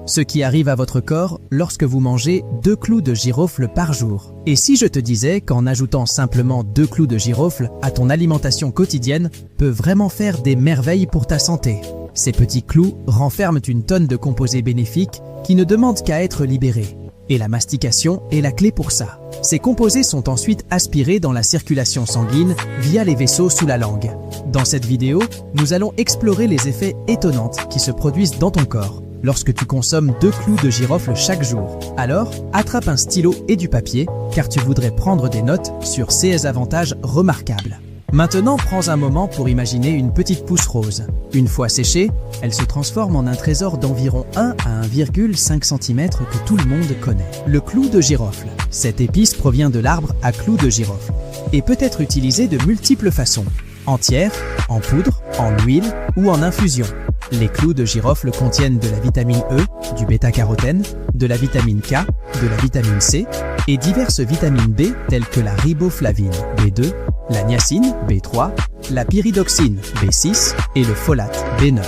ce qui arrive à votre corps lorsque vous mangez 2 clous de girofle par jour. Et si je te disais qu'en ajoutant simplement 2 clous de girofle à ton alimentation quotidienne peut vraiment faire des merveilles pour ta santé? Ces petits clous renferment une tonne de composés bénéfiques qui ne demandent qu'à être libérés. Et la mastication est la clé pour ça. Ces composés sont ensuite aspirés dans la circulation sanguine via les vaisseaux sous la langue. Dans cette vidéo, nous allons explorer les effets étonnants qui se produisent dans ton corps lorsque tu consommes 2 clous de girofle chaque jour. Alors, attrape un stylo et du papier, car tu voudrais prendre des notes sur ces avantages remarquables. Maintenant, prends un moment pour imaginer une petite pousse rose. Une fois séchée, elle se transforme en un trésor d'environ 1 à 1,5 cm que tout le monde connaît. Le clou de girofle. Cette épice provient de l'arbre à clous de girofle et peut être utilisée de multiples façons. Entière, en poudre, en huile ou en infusion. Les clous de girofle contiennent de la vitamine E, du bêta-carotène, de la vitamine K, de la vitamine C et diverses vitamines B telles que la riboflavine B2, la niacine B3, la pyridoxine B6 et le folate B9.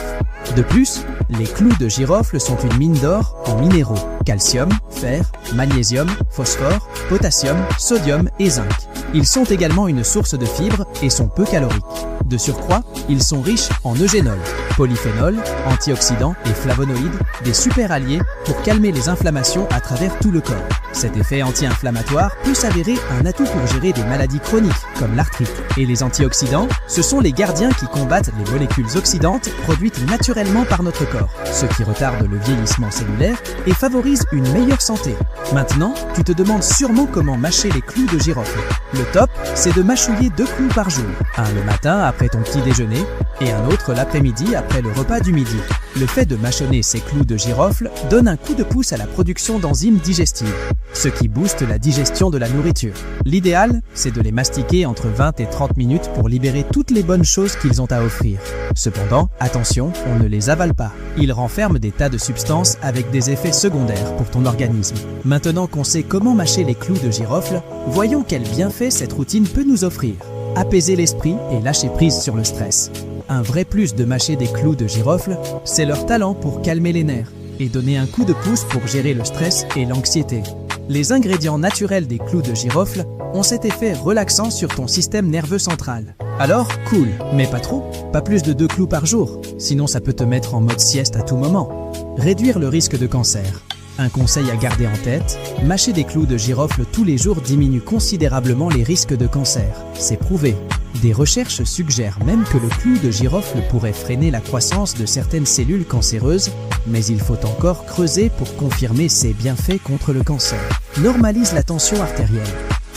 De plus, les clous de girofle sont une mine d'or en minéraux, calcium, fer, magnésium, phosphore, potassium, sodium et zinc. Ils sont également une source de fibres et sont peu caloriques. De surcroît, ils sont riches en eugénol, polyphénol, antioxydants et flavonoïdes, des super alliés pour calmer les inflammations à travers tout le corps. Cet effet anti-inflammatoire peut s'avérer un atout pour gérer des maladies chroniques comme l'arthrite. Et les antioxydants, ce sont les gardiens qui combattent les molécules oxydantes produites naturellement par notre corps, ce qui retarde le vieillissement cellulaire et favorise une meilleure santé. Maintenant, tu te demandes sûrement comment mâcher les clous de girofle. Le top, c'est de mâchouiller 2 clous par jour. Un le matin après ton petit déjeuner et un autre l'après-midi après le repas du midi. Le fait de mâchonner ces clous de girofle donne un coup de pouce à la production d'enzymes digestives, ce qui booste la digestion de la nourriture. L'idéal, c'est de les mastiquer entre 20 et 30 minutes pour libérer toutes les bonnes choses qu'ils ont à offrir. Cependant, attention, on ne les avale pas. Ils renferment des tas de substances avec des effets secondaires pour ton organisme. Maintenant qu'on sait comment mâcher les clous de girofle, voyons quels bienfaits cette routine peut nous offrir. Apaiser l'esprit et lâcher prise sur le stress. Un vrai plus de mâcher des clous de girofle, c'est leur talent pour calmer les nerfs et donner un coup de pouce pour gérer le stress et l'anxiété. Les ingrédients naturels des clous de girofle ont cet effet relaxant sur ton système nerveux central. Alors, cool, mais pas trop. Pas plus de 2 clous par jour, sinon ça peut te mettre en mode sieste à tout moment. Réduire le risque de cancer. Un conseil à garder en tête, mâcher des clous de girofle tous les jours diminue considérablement les risques de cancer. C'est prouvé. Des recherches suggèrent même que le clou de girofle pourrait freiner la croissance de certaines cellules cancéreuses, mais il faut encore creuser pour confirmer ses bienfaits contre le cancer. Normalise la tension artérielle.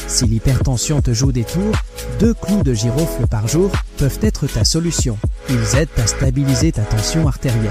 Si l'hypertension te joue des tours, 2 clous de girofle par jour peuvent être ta solution. Ils aident à stabiliser ta tension artérielle.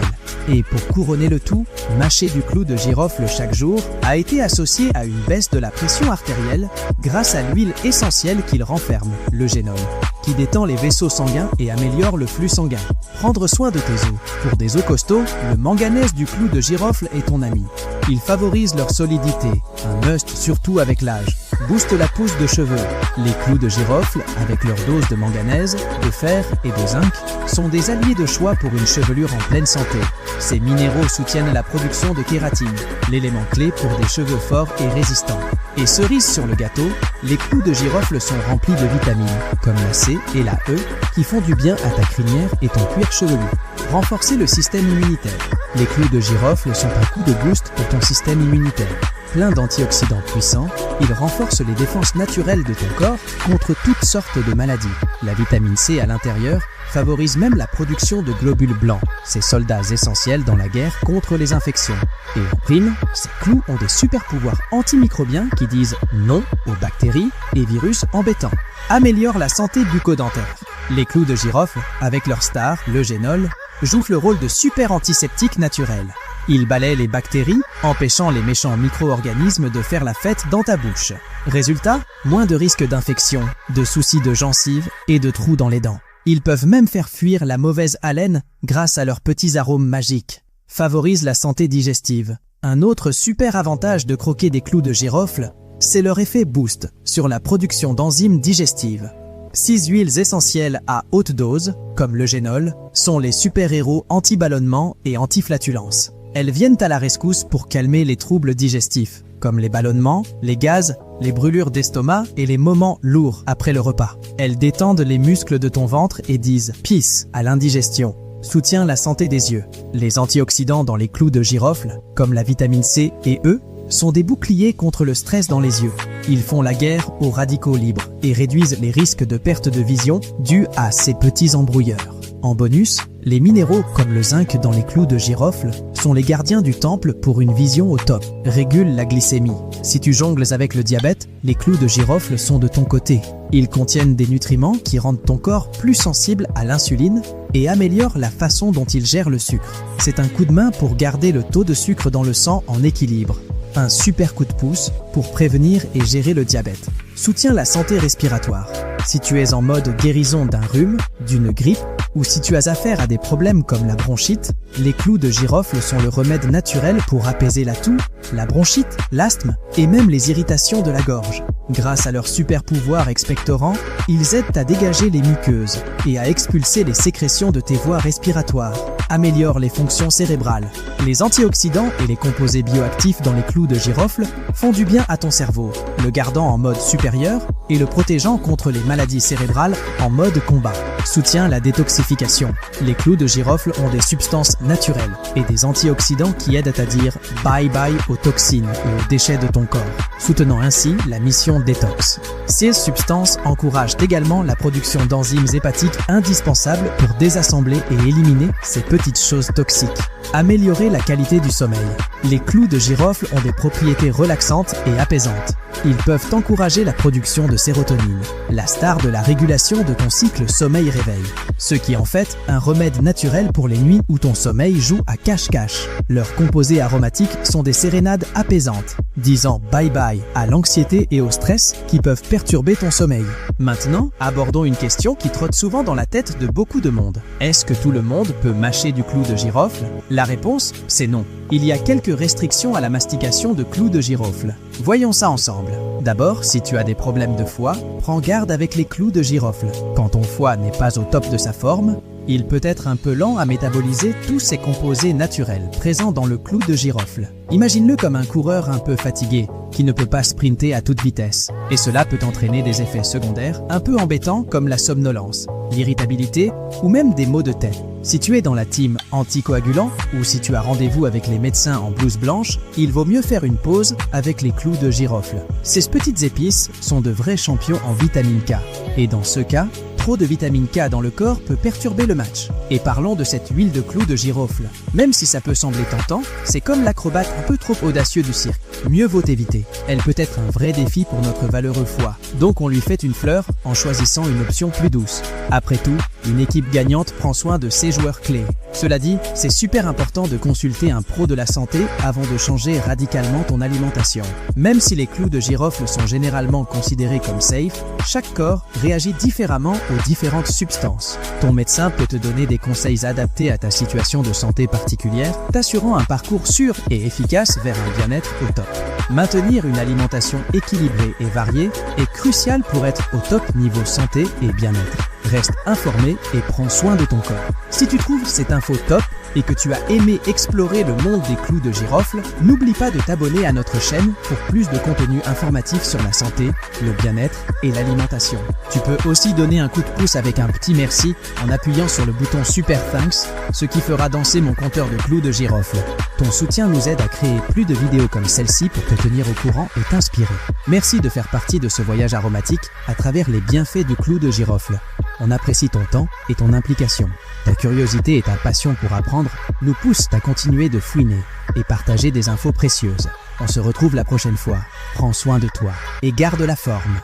Et pour couronner le tout, mâcher du clou de girofle chaque jour a été associé à une baisse de la pression artérielle grâce à l'huile essentielle qu'il renferme, l'eugénol, qui détend les vaisseaux sanguins et améliore le flux sanguin. Prendre soin de tes os. Pour des os costauds, le manganèse du clou de girofle est ton ami. Il favorise leur solidité, un must surtout avec l'âge. Booste la pousse de cheveux. Les clous de girofle, avec leur dose de manganèse, de fer et de zinc, sont des alliés de choix pour une chevelure en pleine santé. Ces minéraux soutiennent la production de kératine, l'élément clé pour des cheveux forts et résistants. Et cerise sur le gâteau, les clous de girofle sont remplis de vitamines, comme la C et la E, qui font du bien à ta crinière et ton cuir chevelu. Renforcer le système immunitaire. Les clous de girofle sont un coup de boost pour ton système immunitaire. Plein d'antioxydants puissants, ils renforcent les défenses naturelles de ton corps contre toutes sortes de maladies. La vitamine C à l'intérieur favorise même la production de globules blancs, ces soldats essentiels dans la guerre contre les infections. Et en prime, ces clous ont des super pouvoirs antimicrobiens qui disent non aux bactéries et virus embêtants. Améliorent la santé bucco-dentaire. Les clous de girofle, avec leur star, l'eugénol, jouent le rôle de super antiseptique naturel. Ils balaient les bactéries, empêchant les méchants micro-organismes de faire la fête dans ta bouche. Résultat, moins de risques d'infection, de soucis de gencives et de trous dans les dents. Ils peuvent même faire fuir la mauvaise haleine grâce à leurs petits arômes magiques. Favorisent la santé digestive. Un autre super avantage de croquer des clous de girofle, c'est leur effet boost sur la production d'enzymes digestives. 6 huiles essentielles à haute dose, comme l'eugénol, sont les super-héros anti-ballonnement et anti-flatulence. Elles viennent à la rescousse pour calmer les troubles digestifs, comme les ballonnements, les gaz, les brûlures d'estomac et les moments lourds après le repas. Elles détendent les muscles de ton ventre et disent « peace » à l'indigestion. Soutient la santé des yeux. Les antioxydants dans les clous de girofle, comme la vitamine C et E, sont des boucliers contre le stress dans les yeux. Ils font la guerre aux radicaux libres et réduisent les risques de perte de vision dus à ces petits embrouilleurs. En bonus, les minéraux comme le zinc dans les clous de girofle sont les gardiens du temple pour une vision au top, régulent la glycémie. Si tu jongles avec le diabète, les clous de girofle sont de ton côté. Ils contiennent des nutriments qui rendent ton corps plus sensible à l'insuline et améliorent la façon dont il gère le sucre. C'est un coup de main pour garder le taux de sucre dans le sang en équilibre. Un super coup de pouce pour prévenir et gérer le diabète. Soutient la santé respiratoire. Si tu es en mode guérison d'un rhume, d'une grippe, ou si tu as affaire à des problèmes comme la bronchite, les clous de girofle sont le remède naturel pour apaiser la toux, la bronchite, l'asthme et même les irritations de la gorge. Grâce à leur super pouvoir expectorant, ils aident à dégager les muqueuses et à expulser les sécrétions de tes voies respiratoires, améliorent les fonctions cérébrales. Les antioxydants et les composés bioactifs dans les clous de girofle font du bien à ton cerveau, le gardant en mode supérieur et le protégeant contre les maladies cérébrales en mode combat. Soutient la détoxification. Les clous de girofle ont des substances naturelles et des antioxydants qui aident à dire bye-bye aux toxines et aux déchets de ton corps, soutenant ainsi la mission détox. Ces substances encouragent également la production d'enzymes hépatiques indispensables pour désassembler et éliminer ces petites choses toxiques. Améliorer la qualité du sommeil. Les clous de girofle ont des propriétés relaxantes et apaisantes. Ils peuvent encourager la production de sérotonine, la star de la régulation de ton cycle sommeil-réveil, ce qui est en fait un remède naturel pour les nuits où ton sommeil joue à cache-cache. Leurs composés aromatiques sont des sérénades apaisantes, disant bye-bye à l'anxiété et au stress qui peuvent perturber ton sommeil. Maintenant, abordons une question qui trotte souvent dans la tête de beaucoup de monde. Est-ce que tout le monde peut mâcher du clou de girofle? La réponse, c'est non. Il y a quelques restrictions à la mastication de clous de girofle. Voyons ça ensemble. D'abord, si tu as des problèmes de foie, prends garde avec les clous de girofle. Quand ton foie n'est pas au top de sa forme, il peut être un peu lent à métaboliser tous ces composés naturels présents dans le clou de girofle. Imagine-le comme un coureur un peu fatigué, qui ne peut pas sprinter à toute vitesse. Et cela peut entraîner des effets secondaires un peu embêtants comme la somnolence, l'irritabilité ou même des maux de tête. Si tu es dans la team anticoagulant ou si tu as rendez-vous avec les médecins en blouse blanche, il vaut mieux faire une pause avec les clous de girofle. Ces petites épices sont de vrais champions en vitamine K. Et dans ce cas, trop de vitamine K dans le corps peut perturber le match. Et parlons de cette huile de clou de girofle. Même si ça peut sembler tentant, c'est comme l'acrobate un peu trop audacieux du cirque. Mieux vaut éviter. Elle peut être un vrai défi pour notre valeureux foie. Donc on lui fait une fleur en choisissant une option plus douce. Après tout, une équipe gagnante prend soin de ses joueurs clés. Cela dit, c'est super important de consulter un pro de la santé avant de changer radicalement ton alimentation. Même si les clous de girofle sont généralement considérés comme safe, chaque corps réagit différemment aux différentes substances. Ton médecin peut te donner des conseils adaptés à ta situation de santé particulière, t'assurant un parcours sûr et efficace vers un bien-être au top. Maintenir une alimentation équilibrée et variée est crucial pour être au top niveau santé et bien-être. Reste informé et prends soin de ton corps. Si tu trouves cette info top et que tu as aimé explorer le monde des clous de girofle, n'oublie pas de t'abonner à notre chaîne pour plus de contenu informatif sur la santé, le bien-être et l'alimentation. Tu peux aussi donner un coup de pouce avec un petit merci en appuyant sur le bouton Super Thanks, ce qui fera danser mon compteur de clous de girofle. Ton soutien nous aide à créer plus de vidéos comme celle-ci pour te tenir au courant et t'inspirer. Merci de faire partie de ce voyage aromatique à travers les bienfaits du clou de girofle. On apprécie ton temps et ton implication. Ta curiosité et ta passion pour apprendre nous poussent à continuer de fouiner et partager des infos précieuses. On se retrouve la prochaine fois. Prends soin de toi et garde la forme.